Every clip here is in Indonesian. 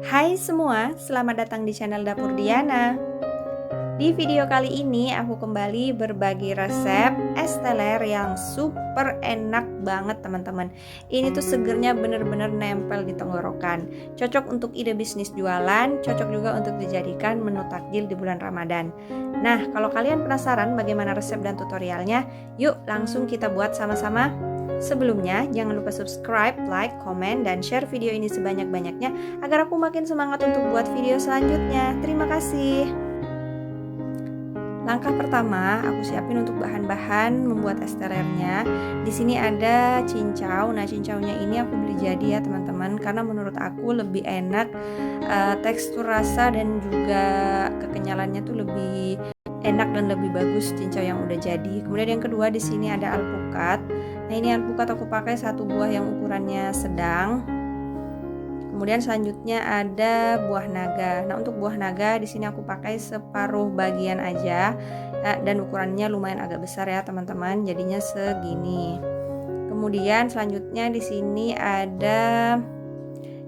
Hai semua, selamat datang di channel Dapur Diana. Di video kali ini aku kembali berbagi resep es teler yang super enak banget teman-teman. Ini tuh segernya bener-bener nempel di tenggorokan. Cocok untuk ide bisnis jualan, cocok juga untuk dijadikan menu takjil di bulan Ramadan. Nah, kalau kalian penasaran bagaimana resep dan tutorialnya, yuk langsung kita buat sama-sama. Sebelumnya, jangan lupa subscribe, like, komen, dan share video ini sebanyak-banyaknya agar aku makin semangat untuk buat video selanjutnya. Terima kasih. Langkah pertama, aku siapin untuk bahan-bahan membuat es telernya. Di sini ada cincau. Nah, cincaunya ini aku beli jadi ya teman-teman, karena menurut aku lebih enak, tekstur rasa dan juga kekenyalannya tuh lebih enak dan lebih bagus cincau yang udah jadi. Kemudian yang kedua di sini ada alpukat. Nah, ini alpukat aku pakai satu buah yang ukurannya sedang. Kemudian selanjutnya ada buah naga. Nah, untuk buah naga di sini aku pakai separuh bagian aja, dan ukurannya lumayan agak besar ya teman-teman. Jadinya segini. Kemudian selanjutnya di sini ada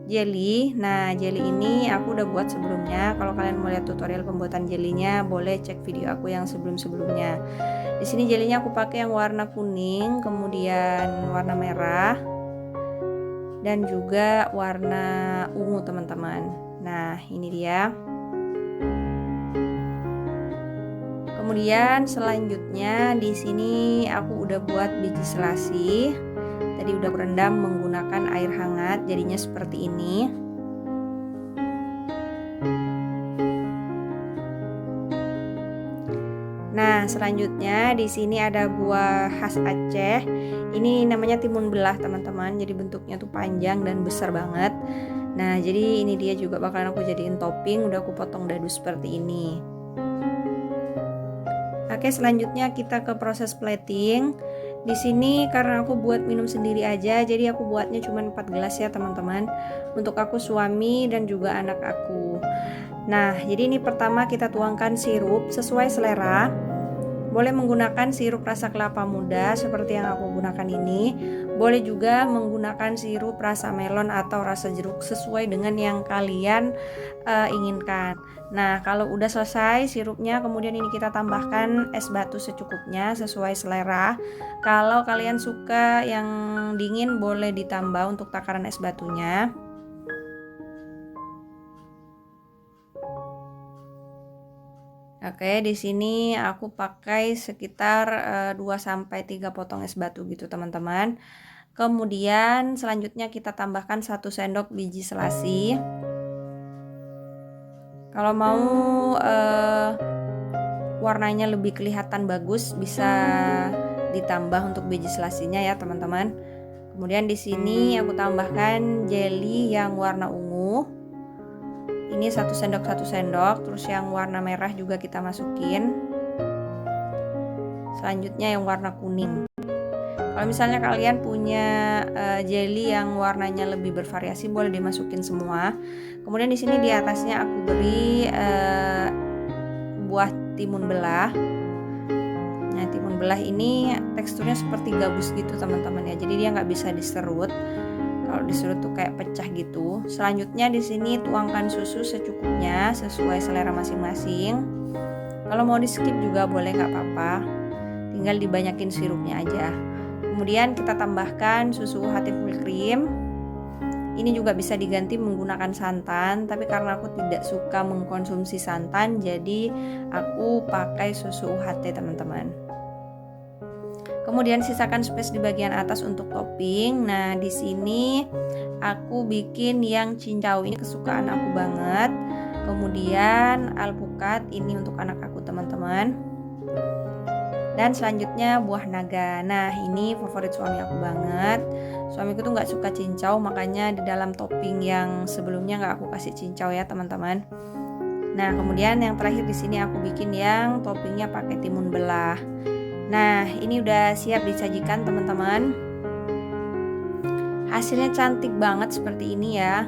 jelly. Nah, jelly ini aku udah buat sebelumnya. Kalau kalian mau lihat tutorial pembuatan jelinya, boleh cek video aku yang sebelum-sebelumnya. Di sini jelinya aku pakai yang warna kuning, kemudian warna merah, dan juga warna ungu teman-teman. Nah, ini dia. Kemudian selanjutnya di sini aku udah buat biji selasi. Tadi udah berendam menggunakan air hangat, jadinya seperti ini. Nah, selanjutnya di sini ada buah khas Aceh. Ini namanya timun belah, teman-teman. Jadi bentuknya tuh panjang dan besar banget. Nah, jadi ini dia juga bakalan aku jadiin topping. Udah aku potong dadu seperti ini. Oke, selanjutnya kita ke proses plating. Di sini karena aku buat minum sendiri aja, jadi aku buatnya cuma 4 gelas ya, teman-teman. Untuk aku, suami, dan juga anak aku. Nah, jadi ini pertama kita tuangkan sirup sesuai selera. Boleh menggunakan sirup rasa kelapa muda seperti yang aku gunakan ini. Boleh juga menggunakan sirup rasa melon atau rasa jeruk sesuai dengan yang kalian inginkan. Nah, kalau udah selesai sirupnya, kemudian ini kita tambahkan es batu secukupnya sesuai selera. Kalau kalian suka yang dingin, boleh ditambah untuk takaran es batunya. Oke, di sini aku pakai sekitar 2-3 potong es batu gitu, teman-teman. Kemudian selanjutnya kita tambahkan 1 sendok biji selasi. Kalau mau warnanya lebih kelihatan bagus, bisa ditambah untuk biji selasinya ya, teman-teman. Kemudian di sini aku tambahkan jelly yang warna ungu. Ini 1 sendok, terus yang warna merah juga kita masukin. Selanjutnya yang warna kuning. Kalau misalnya kalian punya jelly yang warnanya lebih bervariasi, boleh dimasukin semua. Kemudian di sini di atasnya aku beri buah timun belah. Nah, timun belah ini teksturnya seperti gabus gitu teman-teman ya. Jadi dia nggak bisa diserut. Kalau diserut tuh kayak pecah gitu. Selanjutnya di sini tuangkan susu secukupnya sesuai selera masing-masing. Kalau mau di skip juga boleh, nggak apa-apa. Tinggal dibanyakin sirupnya aja. Kemudian kita tambahkan susu UHT full cream. Ini juga bisa diganti menggunakan santan, tapi karena aku tidak suka mengkonsumsi santan, jadi aku pakai susu UHT, teman-teman. Kemudian sisakan space di bagian atas untuk topping. Nah, di sini aku bikin yang cincau, ini kesukaan aku banget. Kemudian alpukat, ini untuk anak aku, teman-teman. Dan selanjutnya buah naga. Nah, ini favorit suami aku banget. Suamiku tuh nggak suka cincau, makanya di dalam topping yang sebelumnya nggak aku kasih cincau ya, teman-teman. Nah, kemudian yang terakhir di sini aku bikin yang toppingnya pakai timun belah. Nah, ini udah siap disajikan, teman-teman. Hasilnya cantik banget seperti ini ya.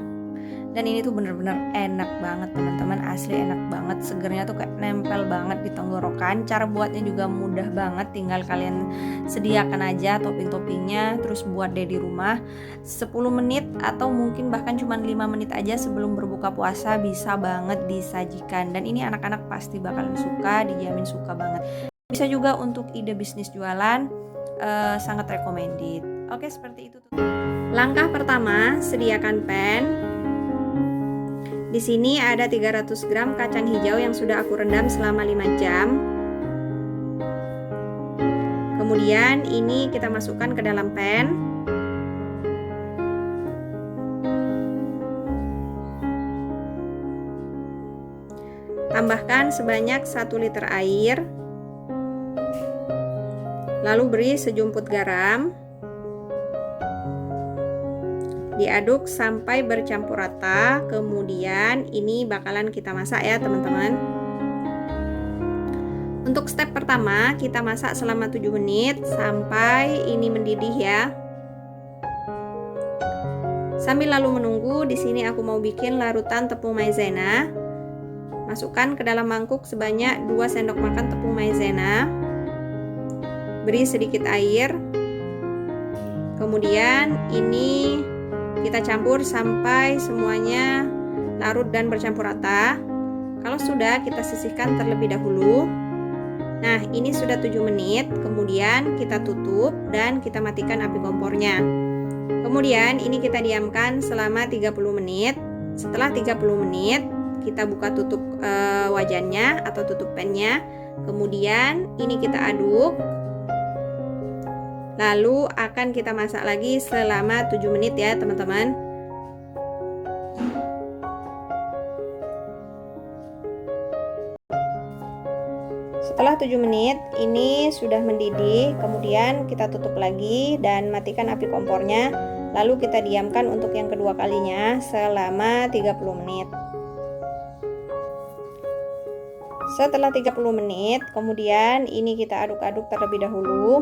Dan ini tuh bener-bener enak banget teman-teman, asli enak banget, segernya tuh kayak nempel banget di tenggorokan. Cara buatnya juga mudah banget, tinggal kalian sediakan aja topping-toppingnya, terus buat deh di rumah 10 menit atau mungkin bahkan cuma 5 menit aja sebelum berbuka puasa bisa banget disajikan. Dan ini anak-anak pasti bakalan suka, dijamin suka banget. Bisa juga untuk ide bisnis jualan, sangat recommended. Oke, seperti itu tuh. Langkah pertama, sediakan pan. Di sini ada 300 gram kacang hijau yang sudah aku rendam selama 5 jam. Kemudian ini kita masukkan ke dalam pan. Tambahkan sebanyak 1 liter air. Lalu beri sejumput garam. Diaduk sampai bercampur rata. Kemudian ini bakalan kita masak ya teman-teman. Untuk step pertama kita masak selama 7 menit sampai ini mendidih ya. Sambil lalu menunggu, di sini aku mau bikin larutan tepung maizena. Masukkan ke dalam mangkuk sebanyak 2 sendok makan tepung maizena. Beri sedikit air. Kemudian ini kita campur sampai semuanya larut dan bercampur rata. Kalau sudah, kita sisihkan terlebih dahulu. Nah, ini sudah 7 menit. Kemudian kita tutup dan kita matikan api kompornya. Kemudian ini kita diamkan selama 30 menit. Setelah 30 menit, kita buka tutup wajannya atau tutup pannya. Kemudian ini kita aduk. Lalu akan kita masak lagi selama 7 menit ya teman-teman. Setelah 7 menit ini sudah mendidih. Kemudian kita tutup lagi dan matikan api kompornya. Lalu kita diamkan untuk yang kedua kalinya selama 30 menit. Setelah 30 menit, kemudian ini kita aduk-aduk terlebih dahulu.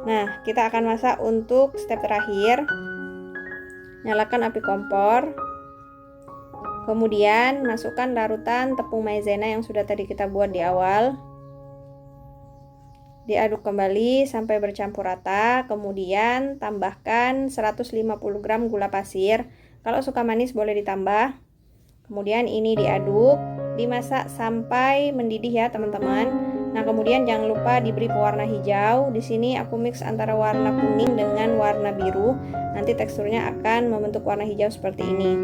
Nah, kita akan masak untuk step terakhir. Nyalakan api kompor. Kemudian masukkan larutan tepung maizena yang sudah tadi kita buat di awal. Diaduk kembali sampai bercampur rata. Kemudian tambahkan 150 gram gula pasir. Kalau suka manis boleh ditambah. Kemudian ini diaduk, dimasak sampai mendidih ya teman-teman. Nah, kemudian jangan lupa diberi pewarna hijau. Di sini aku mix antara warna kuning dengan warna biru. Nanti teksturnya akan membentuk warna hijau seperti ini.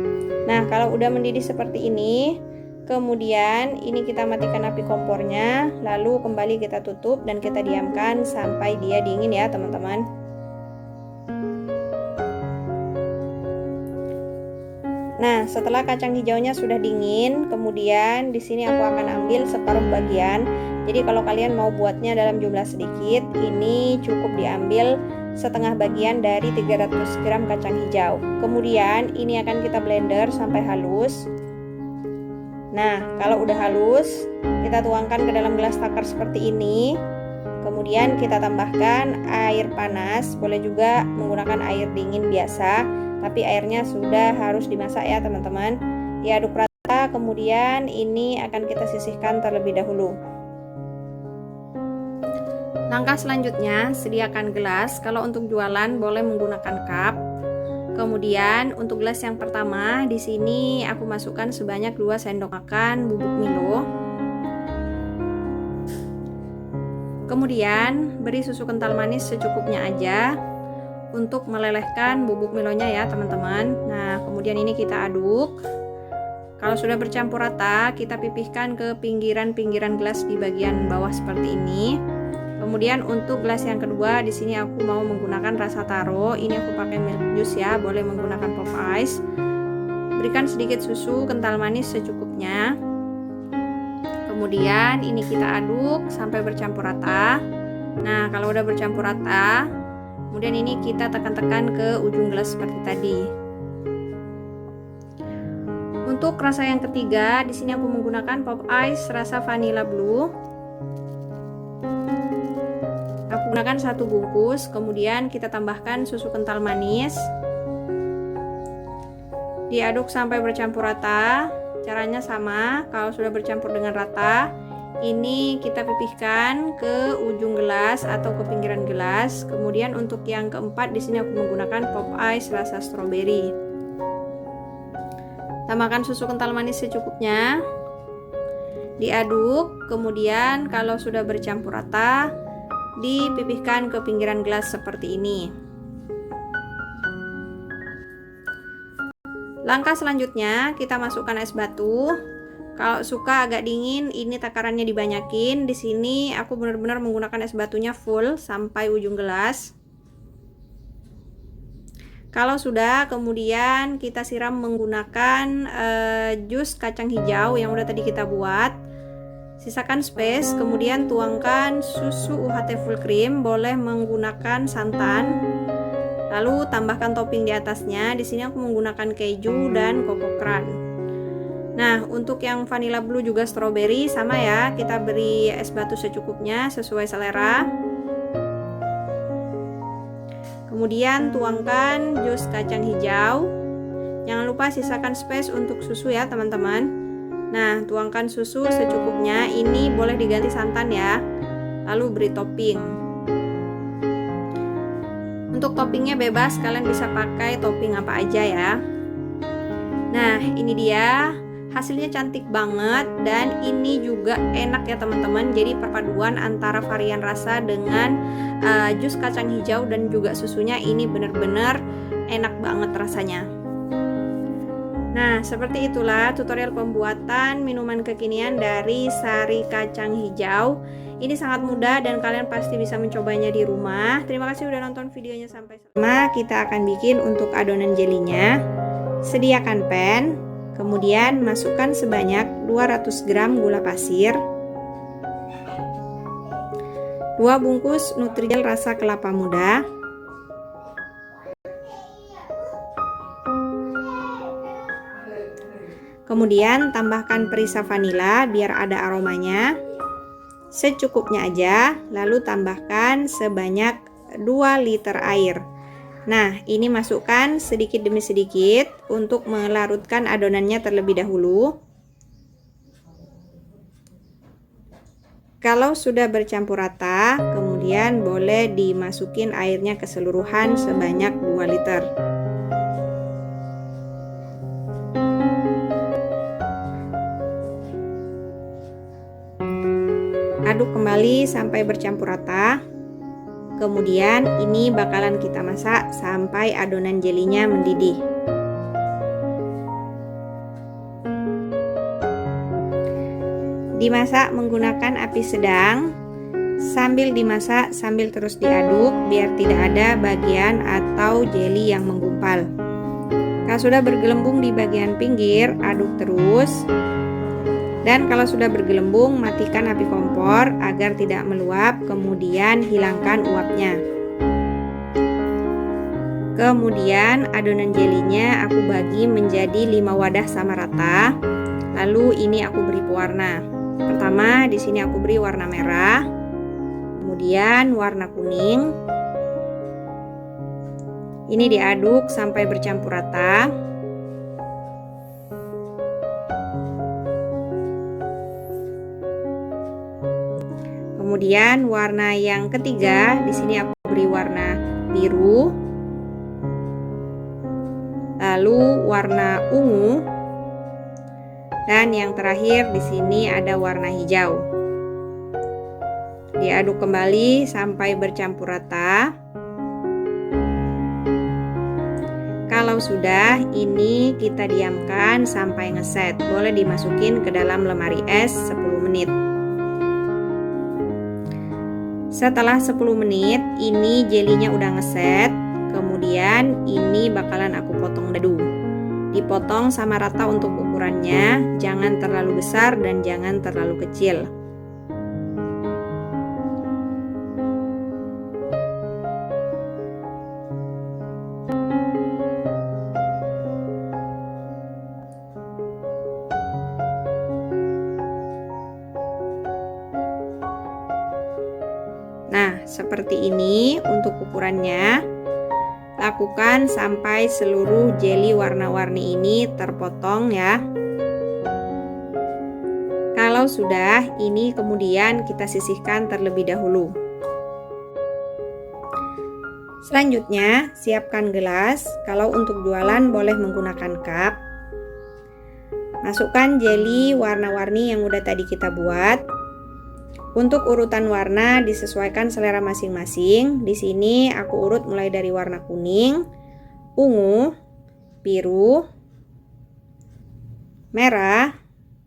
Nah, kalau udah mendidih seperti ini, kemudian ini kita matikan api kompornya, lalu kembali kita tutup dan kita diamkan sampai dia dingin ya, teman-teman. Nah, setelah kacang hijaunya sudah dingin, kemudian di sini aku akan ambil separuh bagian. Jadi kalau kalian mau buatnya dalam jumlah sedikit, ini cukup diambil setengah bagian dari 300 gram kacang hijau. Kemudian ini akan kita blender sampai halus. Nah, kalau udah halus, kita tuangkan ke dalam gelas takar seperti ini. Kemudian kita tambahkan air panas, boleh juga menggunakan air dingin biasa, tapi airnya sudah harus dimasak ya teman-teman. Diaduk rata, kemudian ini akan kita sisihkan terlebih dahulu. Langkah selanjutnya, sediakan gelas. Kalau untuk jualan boleh menggunakan cup. Kemudian untuk gelas yang pertama, di sini aku masukkan sebanyak 2 sendok makan bubuk Milo. Kemudian beri susu kental manis secukupnya aja untuk melelehkan bubuk Milonya ya teman-teman. Nah, kemudian ini kita aduk. Kalau sudah bercampur rata, kita pipihkan ke pinggiran-pinggiran gelas di bagian bawah seperti ini. Kemudian untuk gelas yang kedua, di sini aku mau menggunakan rasa taro. Ini aku pakai milk juice ya, boleh menggunakan pop ice. Berikan sedikit susu kental manis secukupnya. Kemudian ini kita aduk sampai bercampur rata. Nah, kalau udah bercampur rata, kemudian ini kita tekan-tekan ke ujung gelas seperti tadi. Untuk rasa yang ketiga, di sini aku menggunakan pop ice rasa vanilla blue. Aku gunakan 1 bungkus, kemudian kita tambahkan susu kental manis. Diaduk sampai bercampur rata. Caranya sama, kalau sudah bercampur dengan rata, ini kita pipihkan ke ujung gelas atau ke pinggiran gelas. Kemudian untuk yang keempat di sini aku menggunakan pop ice rasa stroberi. Tambahkan susu kental manis secukupnya. Diaduk, kemudian kalau sudah bercampur rata, dipipihkan ke pinggiran gelas seperti ini. Langkah selanjutnya kita masukkan es batu. Kalau suka agak dingin, ini takarannya dibanyakin. Di sini aku benar-benar menggunakan es batunya full sampai ujung gelas. Kalau sudah, kemudian kita siram menggunakan jus kacang hijau yang udah tadi kita buat. Sisakan space, kemudian tuangkan susu UHT full cream, boleh menggunakan santan. Lalu tambahkan topping di atasnya. Di sini aku menggunakan keju dan Coco Crunch. Nah, untuk yang vanilla blue juga strawberry sama ya, kita beri es batu secukupnya sesuai selera. Kemudian tuangkan jus kacang hijau. Jangan lupa sisakan space untuk susu ya, teman-teman. Nah, tuangkan susu secukupnya. Ini boleh diganti santan ya. Lalu beri topping. Untuk toppingnya bebas, kalian bisa pakai topping apa aja ya. Nah, ini dia hasilnya, cantik banget dan ini juga enak ya teman-teman. Jadi perpaduan antara varian rasa dengan jus kacang hijau dan juga susunya ini benar-benar enak banget rasanya. Nah, seperti itulah tutorial pembuatan minuman kekinian dari Sari Kacang Hijau. Ini sangat mudah dan kalian pasti bisa mencobanya di rumah. Terima kasih udah nonton videonya sampai selesai. Kita akan bikin untuk adonan jelinya. Sediakan pan, kemudian masukkan sebanyak 200 gram gula pasir, 2 bungkus Nutrijel rasa kelapa muda, kemudian tambahkan perisa vanila biar ada aromanya secukupnya aja, lalu tambahkan sebanyak 2 liter air. Nah, ini masukkan sedikit demi sedikit untuk melarutkan adonannya terlebih dahulu. Kalau sudah bercampur rata, kemudian boleh dimasukin airnya keseluruhan sebanyak 2 liter. Aduk kembali sampai bercampur rata. Kemudian ini bakalan kita masak sampai adonan jelinya mendidih. Dimasak menggunakan api sedang. Sambil dimasak, sambil terus diaduk biar tidak ada bagian atau jeli yang menggumpal. Kalau sudah bergelembung di bagian pinggir, aduk terus. Dan kalau sudah bergelembung, matikan api kompor agar tidak meluap, kemudian hilangkan uapnya. Kemudian adonan jelinya aku bagi menjadi 5 wadah sama rata. Lalu ini aku beri pewarna. Pertama di sini aku beri warna merah, kemudian warna kuning. Ini diaduk sampai bercampur rata. Kemudian warna yang ketiga di sini aku beri warna biru, lalu warna ungu, dan yang terakhir di sini ada warna hijau. Diaduk kembali sampai bercampur rata. Kalau sudah, ini kita diamkan sampai ngeset. Boleh dimasukin ke dalam lemari es 10 menit. Setelah 10 menit, ini jelinya udah ngeset. Kemudian ini bakalan aku potong dadu. Dipotong sama rata untuk ukurannya, jangan terlalu besar dan jangan terlalu kecil. Nah, seperti ini untuk ukurannya. Lakukan sampai seluruh jelly warna-warni ini terpotong ya. Kalau sudah, ini kemudian kita sisihkan terlebih dahulu. Selanjutnya, siapkan gelas. Kalau untuk jualan boleh menggunakan cup. Masukkan jelly warna-warni yang udah tadi kita buat. Untuk urutan warna disesuaikan selera masing-masing. Di sini aku urut mulai dari warna kuning, ungu, biru, merah,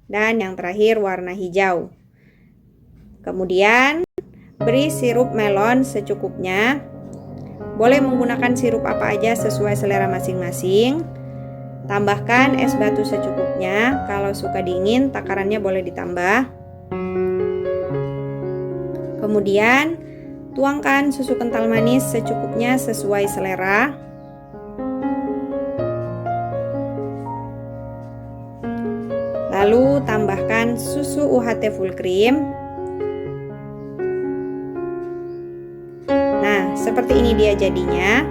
dan yang terakhir warna hijau. Kemudian beri sirup melon secukupnya. Boleh menggunakan sirup apa aja sesuai selera masing-masing. Tambahkan es batu secukupnya. Kalau suka dingin, takarannya boleh ditambah. Kemudian tuangkan susu kental manis secukupnya sesuai selera. Lalu tambahkan susu UHT full cream. Nah, seperti ini dia jadinya.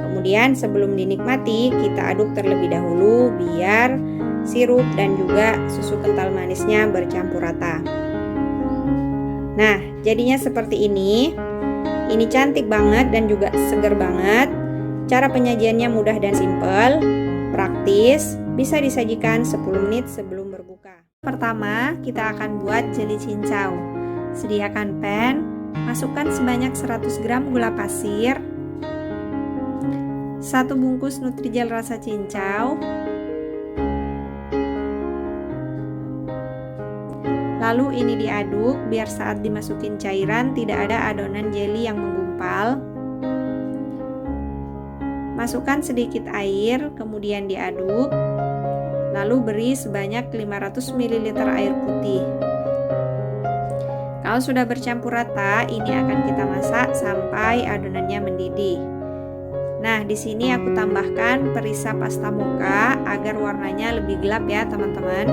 Kemudian sebelum dinikmati, kita aduk terlebih dahulu biar sirup dan juga susu kental manisnya bercampur rata. Nah, jadinya seperti ini. Ini cantik banget dan juga seger banget. Cara penyajiannya mudah dan simpel, praktis, bisa disajikan 10 menit sebelum berbuka. Pertama, kita akan buat jelly cincau. Sediakan pan. Masukkan sebanyak 100 gram gula pasir, 1 bungkus Nutrijel rasa cincau, lalu ini diaduk biar saat dimasukin cairan tidak ada adonan jelly yang menggumpal. Masukkan sedikit air, kemudian diaduk, lalu beri sebanyak 500 ml air putih. Kalau sudah bercampur rata, ini akan kita masak sampai adonannya mendidih. Nah, di sini aku tambahkan perisa pasta mocha agar warnanya lebih gelap ya, teman-teman.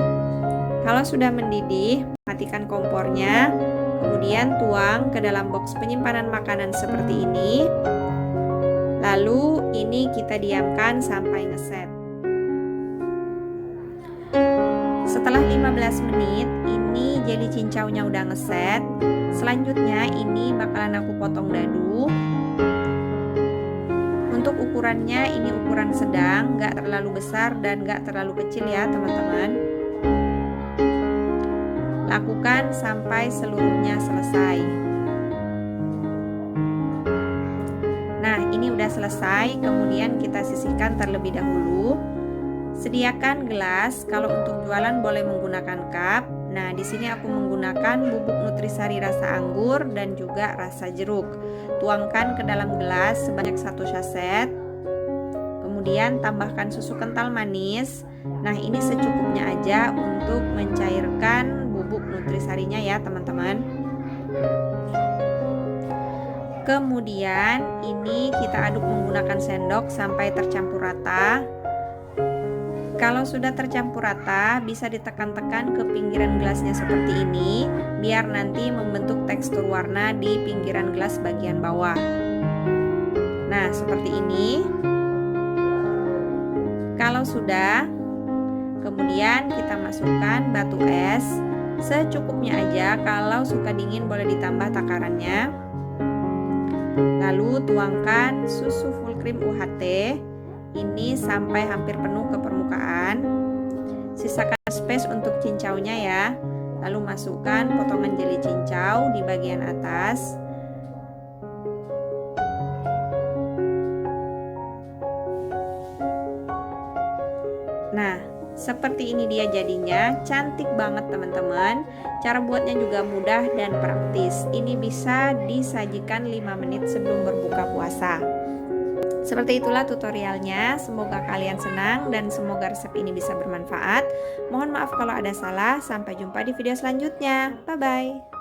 Kalau sudah mendidih, matikan kompornya. Kemudian tuang ke dalam box penyimpanan makanan seperti ini. Lalu ini kita diamkan sampai ngeset. Setelah 15 menit, ini jelly cincaunya udah ngeset. Selanjutnya ini bakalan aku potong dadu. Untuk ukurannya ini ukuran sedang, nggak terlalu besar dan nggak terlalu kecil ya teman-teman. Lakukan sampai seluruhnya selesai. Nah, ini udah selesai, kemudian kita sisihkan terlebih dahulu. Sediakan gelas. Kalau untuk jualan boleh menggunakan cup. Nah, di sini aku menggunakan bubuk nutrisari rasa anggur dan juga rasa jeruk. Tuangkan ke dalam gelas sebanyak 1 saset. Kemudian tambahkan susu kental manis. Nah, ini secukupnya aja untuk mencairkan bubuk nutrisarinya ya, teman-teman. Kemudian ini kita aduk menggunakan sendok sampai tercampur rata. Kalau sudah tercampur rata, bisa ditekan-tekan ke pinggiran gelasnya seperti ini, biar nanti membentuk tekstur warna di pinggiran gelas bagian bawah. Nah, seperti ini. Kalau sudah, kemudian kita masukkan batu es secukupnya aja. Kalau suka dingin boleh ditambah takarannya. Lalu tuangkan susu full cream UHT. Ini sampai hampir penuh ke permukaan. Sisakan space untuk cincaunya ya. Lalu masukkan potongan jelly cincau di bagian atas. Nah, seperti ini dia jadinya. Cantik banget teman-teman. Cara buatnya juga mudah dan praktis. Ini bisa disajikan 5 menit sebelum berbuka puasa. Seperti itulah tutorialnya. Semoga kalian senang dan semoga resep ini bisa bermanfaat. Mohon maaf kalau ada salah. Sampai jumpa di video selanjutnya. Bye-bye.